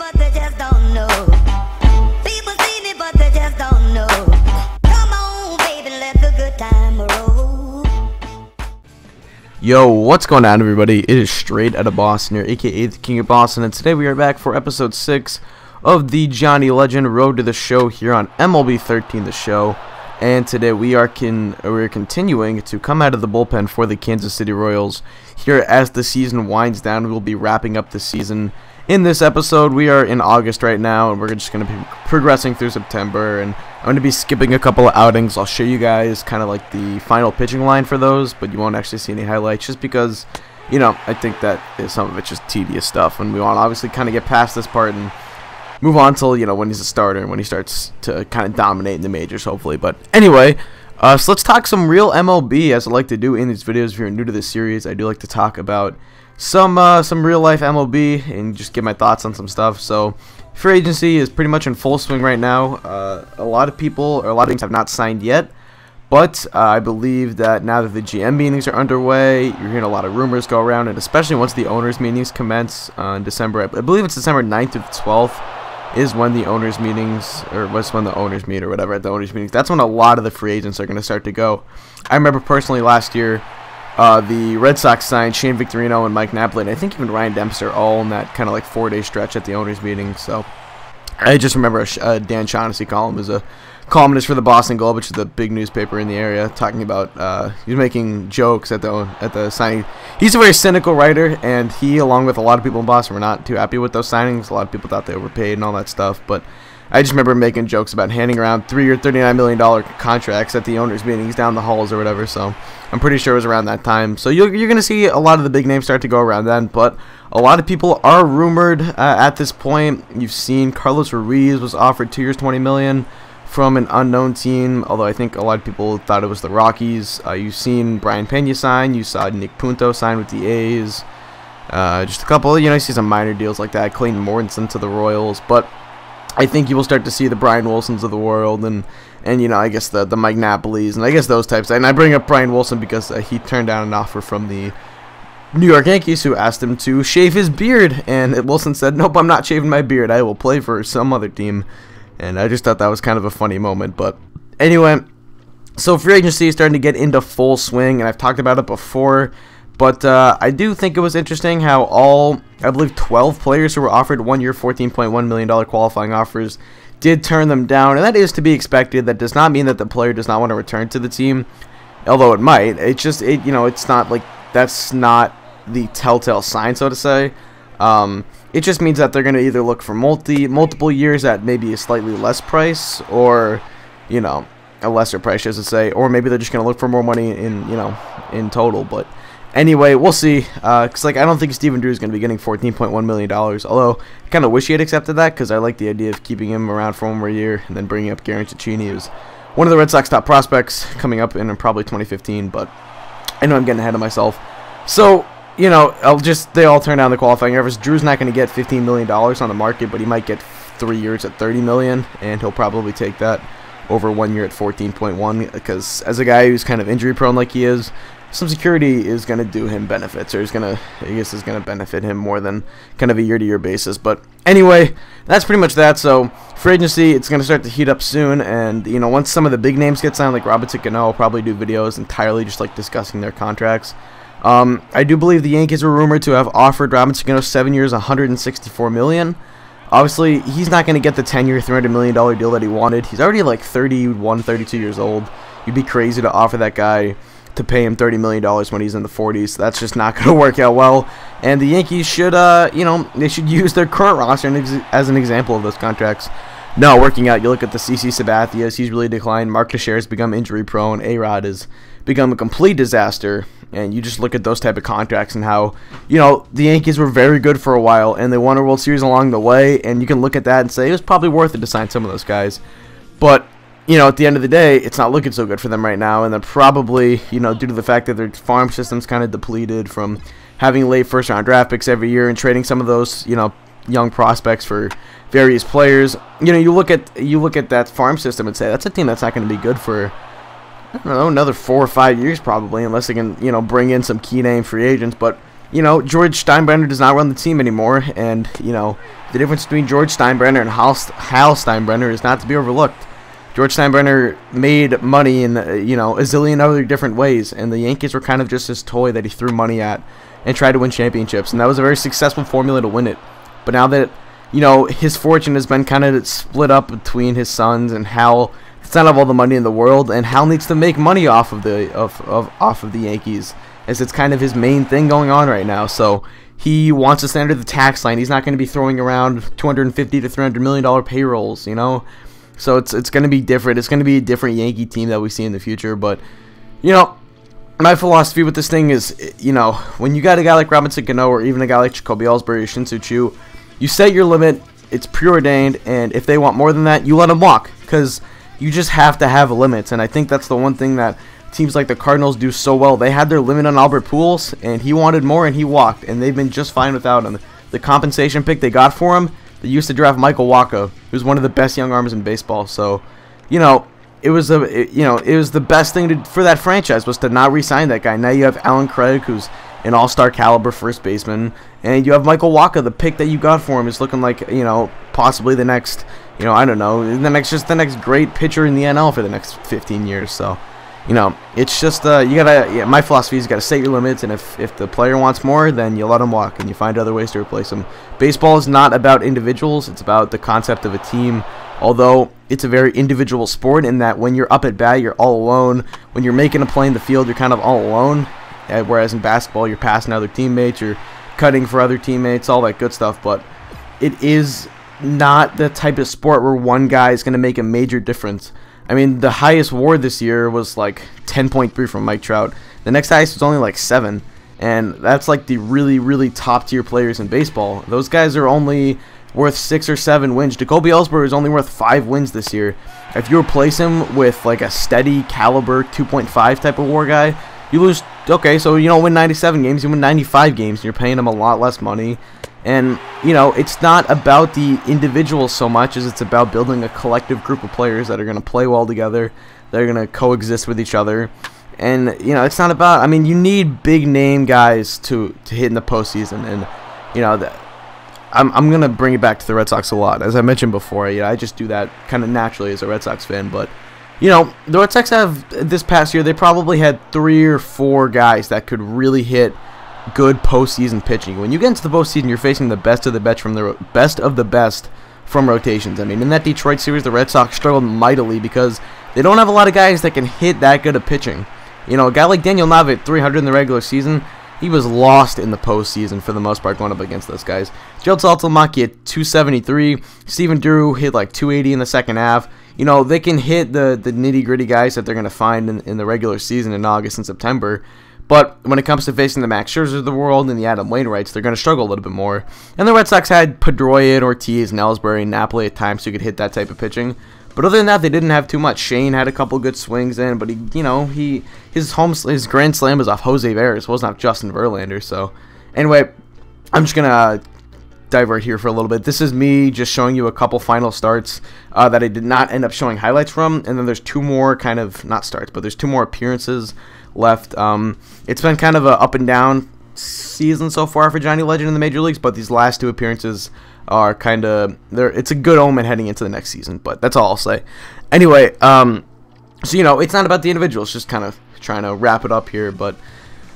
but they just don't know. People seen it, but they just don't know. Come on, baby, let the good time roll. Yo, what's going on, everybody? It is Straight Outta Boston here, aka the King of Boston, and today we are back for episode 6 of the Jonny Legend Road to the Show here on MLB 13 The Show. And today we're continuing to come out of the bullpen for the Kansas City Royals. Here as the season winds down, we will be wrapping up the season. In this episode, we are in August right now, and we're just going to be progressing through September. And I'm going to be skipping a couple of outings. I'll show you guys kind of like the final pitching line for those, but you won't actually see any highlights just because, you know, I think that some of it's just tedious stuff. And we want to obviously kind of get past this part and move on till, you know, when he's a starter and when he starts to kind of dominate in the majors, hopefully. But anyway, so let's talk some real MLB, as I like to do in these videos. If you're new to this series, I do like to talk about some real life MLB and just give my thoughts on some stuff. So free agency is pretty much in full swing right now. A lot of teams have not signed yet, but I believe that now that the GM meetings are underway, you're hearing a lot of rumors go around, and especially once the owners meetings commence in December. I believe it's December 9th through the 12th. Is when the owners meetings, or was when the owners meet or whatever at the owners meetings. That's when a lot of the free agents are going to start to go. I remember personally last year, the Red Sox signed Shane Victorino and Mike Napoli, and I think even Ryan Dempster, all in that kind of like 4-day stretch at the owners meeting. So I just remember Dan Shaughnessy column is a columnist for the Boston Globe, which is the big newspaper in the area, talking about he was making jokes at the signing. He's a very cynical writer, and he, along with a lot of people in Boston, were not too happy with those signings. A lot of people thought they overpaid and all that stuff, but I just remember making jokes about handing around $3 or $39 million contracts at the owners' meetings down the halls or whatever. So I'm pretty sure it was around that time. So you're going to see a lot of the big names start to go around then, but a lot of people are rumored at this point. You've seen Carlos Ruiz was offered 2 years, $20 million. From an unknown team, although I think a lot of people thought it was the Rockies. You've seen Brian Pena sign. You saw Nick Punto sign with the A's. Just a couple, you see some minor deals like that. Clayton Mortensen to the Royals. But I think you will start to see the Brian Wilsons of the world and I guess the Mike Napolis and I guess those types. And I bring up Brian Wilson because he turned down an offer from the New York Yankees, who asked him to shave his beard. And Wilson said, "Nope, I'm not shaving my beard. I will play for some other team." And I just thought that was kind of a funny moment. But anyway, so free agency is starting to get into full swing, and I've talked about it before. But I do think it was interesting how I believe 12 players who were offered 1 year, $14.1 million qualifying offers did turn them down. And that is to be expected. That does not mean that the player does not want to return to the team, although it might. It's just, it's not like that's not the telltale sign, so to say. It just means that they're going to either look for multiple years at maybe a slightly less price, or, a lesser price, I should say, or maybe they're just going to look for more money in total. But anyway, we'll see. Cause I don't think Steven Drew is going to be getting $14.1 million. Although I kind of wish he had accepted that, because I like the idea of keeping him around for one more year and then bringing up Garen Cecchini, who's one of the Red Sox top prospects coming up in probably 2015. But I know I'm getting ahead of myself. So, they all turn down the qualifying offers. Drew's not going to get $15 million on the market, but he might get 3 years at $30 million, and he'll probably take that over 1 year at 14.1, because as a guy who's kind of injury prone like he is, some security is going to do him benefits, or is going to benefit him more than kind of a year-to-year basis. But anyway, that's pretty much that. So free agency, it's going to start to heat up soon, and once some of the big names get signed, like Robinson Cano, I'll probably do videos entirely just like discussing their contracts. I do believe the Yankees were rumored to have offered Robinson Cano 7 years, $164 million. Obviously, he's not going to get the 10-year, $300 million deal that he wanted. He's already like 31, 32 years old. You'd be crazy to offer that guy to pay him $30 million when he's in the 40s. That's just not going to work out well. And the Yankees should, they should use their current roster as an example of those contracts not working out. You look at the CC Sabathias, he's really declined. Mark Teixeira has become injury prone. A-Rod has become a complete disaster. And you just look at those type of contracts and how, the Yankees were very good for a while and they won a World Series along the way. And you can look at that and say it was probably worth it to sign some of those guys. But, at the end of the day, it's not looking so good for them right now. And they're probably, due to the fact that their farm system's kind of depleted from having late first-round draft picks every year and trading some of those, young prospects for various players. You look at that farm system and say that's a team that's not going to be good for, I don't know, another 4 or 5 years probably, unless they can, bring in some key name free agents. But you know, George Steinbrenner does not run the team anymore, and, you know, the difference between George Steinbrenner and Hal Steinbrenner is not to be overlooked. George Steinbrenner made money in, you know, a zillion other different ways, and the Yankees were kind of just his toy that he threw money at and tried to win championships, and that was a very successful formula to win it. But now that, you know, his fortune has been kind of split up between his sons, and Hal does not have all the money in the world, and Hal needs to make money off of the Yankees, as it's kind of his main thing going on right now. So he wants to stay under the tax line. He's not going to be throwing around $250 to $300 million payrolls, you know. So it's going to be different. It's going to be a different Yankee team that we see in the future. But, you know, my philosophy with this thing is, you know, when you got a guy like Robinson Cano or even a guy like Jacoby Ellsbury or Shin-Soo Choo, you set your limit. It's preordained, and if they want more than that, you let them walk, because you just have to have limits. And I think that's the one thing that teams like the Cardinals do so well. They had their limit on Albert Pujols, and he wanted more, and he walked, and they've been just fine without him. The compensation pick they got for him, they used to draft Michael Wacha, who's one of the best young arms in baseball. So, you know, it was the best thing for that franchise was to not re-sign that guy. Now you have Alan Craig, who's an all-star caliber first baseman, and you have Michael Wacha. The pick that you got for him is looking like, you know, possibly the next, you know, I don't know, the next great pitcher in the NL for the next 15 years. So, you know, it's just you gotta. Yeah, my philosophy is you gotta set your limits, and if the player wants more, then you let him walk, and you find other ways to replace him. Baseball is not about individuals; it's about the concept of a team. Although it's a very individual sport in that when you're up at bat, you're all alone. When you're making a play in the field, you're kind of all alone. Whereas in basketball, you're passing other teammates, you're cutting for other teammates, all that good stuff. But it is not the type of sport where one guy is going to make a major difference. I mean, the highest WAR this year was like 10.3 from Mike Trout. The next highest was only like 7. And that's like the really, really top tier players in baseball. Those guys are only worth 6 or 7 wins. Jacoby Ellsbury is only worth 5 wins this year. If you replace him with like a steady caliber 2.5 type of WAR guy, you lose. Okay, so you don't win 97 games, you win 95 games, and you're paying him a lot less money. And, you know, it's not about the individuals so much as it's about building a collective group of players that are going to play well together, that are going to coexist with each other. And, you know, it's not about, I mean, you need big name guys to hit in the postseason. And, you know, I'm going to bring it back to the Red Sox a lot. As I mentioned before, I just do that kind of naturally as a Red Sox fan. But, you know, the Red Sox have, this past year, they probably had 3 or 4 guys that could really hit good postseason pitching. When you get into the postseason, you're facing the best of the best from rotations. I mean, in that Detroit series, the Red Sox struggled mightily because they don't have a lot of guys that can hit that good of pitching. You know, a guy like Daniel Nave at 300 in the regular season, he was lost in the postseason for the most part going up against those guys. Gerald Saltimaki at 273. Steven Drew hit like 280 in the second half. You know, they can hit the nitty-gritty guys that they're going to find in the regular season in August and September. But when it comes to facing the Max Scherzer of the world and the Adam Wainwrights, they're going to struggle a little bit more. And the Red Sox had Pedroia and Ortiz and Ellsbury and Napoli at times who could hit that type of pitching. But other than that, they didn't have too much. Shane had a couple good swings in, but his grand slam was off Jose Veras, wasn't off Justin Verlander. So anyway, I'm just gonna divert here for a little bit. This is me just showing you a couple final starts that I did not end up showing highlights from, and then there's 2 more kind of not starts, but there's 2 more appearances left. It's been kind of a up and down season so far for Jonny Legend in the major leagues, but these last 2 appearances are kind of it's a good omen heading into the next season. But that's all I'll say. Anyway, so you know, it's not about the individuals, just kind of trying to wrap it up here. But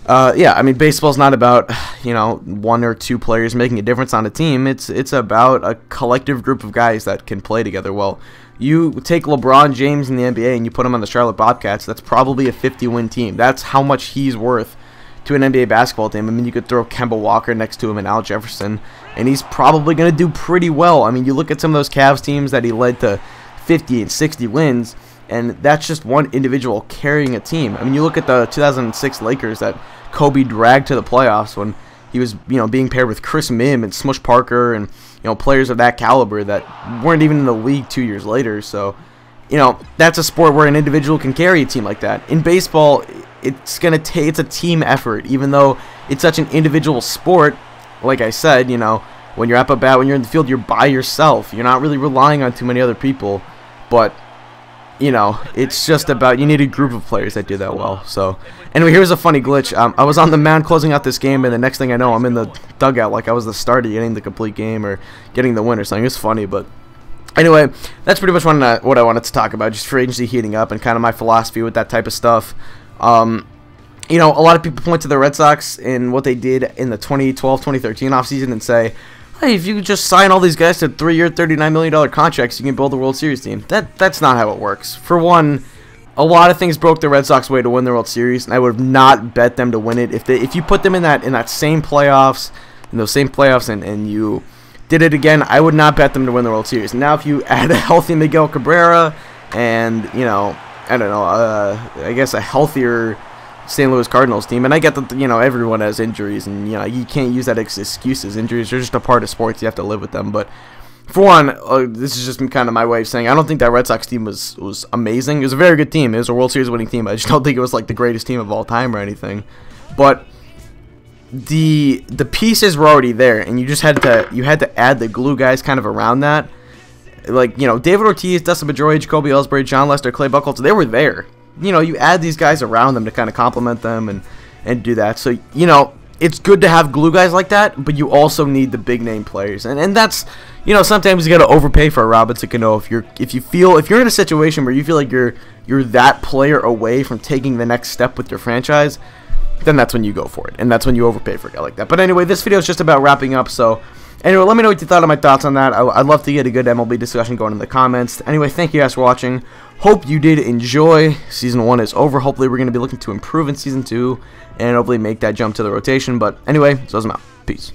yeah, I mean, baseball's not about, you know, 1 or 2 players making a difference on a team. It's about a collective group of guys that can play together well. You take LeBron James in the NBA and you put him on the Charlotte Bobcats, that's probably a 50-win team. That's how much he's worth to an NBA basketball team. I mean, you could throw Kemba Walker next to him and Al Jefferson, and he's probably going to do pretty well. I mean, you look at some of those Cavs teams that he led to 50 and 60 wins, and that's just one individual carrying a team. I mean, you look at the 2006 Lakers that Kobe dragged to the playoffs when he was, you know, being paired with Chris Mim and Smush Parker and, you know, players of that caliber that weren't even in the league 2 years later. So, you know, that's a sport where an individual can carry a team like that. In baseball, it's a team effort, even though it's such an individual sport. Like I said, you know, when you're up at bat, when you're in the field, you're by yourself. You're not really relying on too many other people. But you know, it's just about, you need a group of players that do that well. So, anyway, here's a funny glitch. I was on the mound closing out this game, and the next thing I know, I'm in the dugout like I was the starter getting the complete game or getting the win or something. It's funny, but anyway, that's pretty much what I wanted to talk about, just free agency heating up and kind of my philosophy with that type of stuff. You know, a lot of people point to the Red Sox and what they did in the 2012-2013 offseason and say, hey, if you just sign all these guys to 3-year, $39 million contracts, you can build a World Series team. That's not how it works. For one, a lot of things broke the Red Sox way to win the World Series, and I would have not bet them to win it. If you put them in that same playoffs, and you did it again, I would not bet them to win the World Series. Now, if you add a healthy Miguel Cabrera and, you know, I don't know, I guess a healthier St. Louis Cardinals team, and I get that, you know, everyone has injuries, and, you know, you can't use that as excuses. Injuries are just a part of sports. You have to live with them. But for one, this is just kind of my way of saying I don't think that Red Sox team was amazing. It was a very good team. It was a World Series winning team. I just don't think it was like the greatest team of all time or anything. But the pieces were already there, and you just had to add the glue guys kind of around that. Like, you know, David Ortiz, Dustin Pedroia, Jacoby Ellsbury, John Lester, Clay Buchholz, they were there. You know, you add these guys around them to kind of complement them and do that. So, you know, it's good to have glue guys like that, but you also need the big name players. And that's, you know, sometimes you got to overpay for a Robinson Cano if you're in a situation where you feel like you're that player away from taking the next step with your franchise, then that's when you go for it. And that's when you overpay for a guy like that. But anyway, this video is just about wrapping up, so anyway, let me know what you thought of my thoughts on that. I'd love to get a good MLB discussion going in the comments. Anyway, thank you guys for watching. Hope you did enjoy. Season 1 is over. Hopefully, we're going to be looking to improve in Season 2 and hopefully make that jump to the rotation. But anyway, so I'm out. Peace.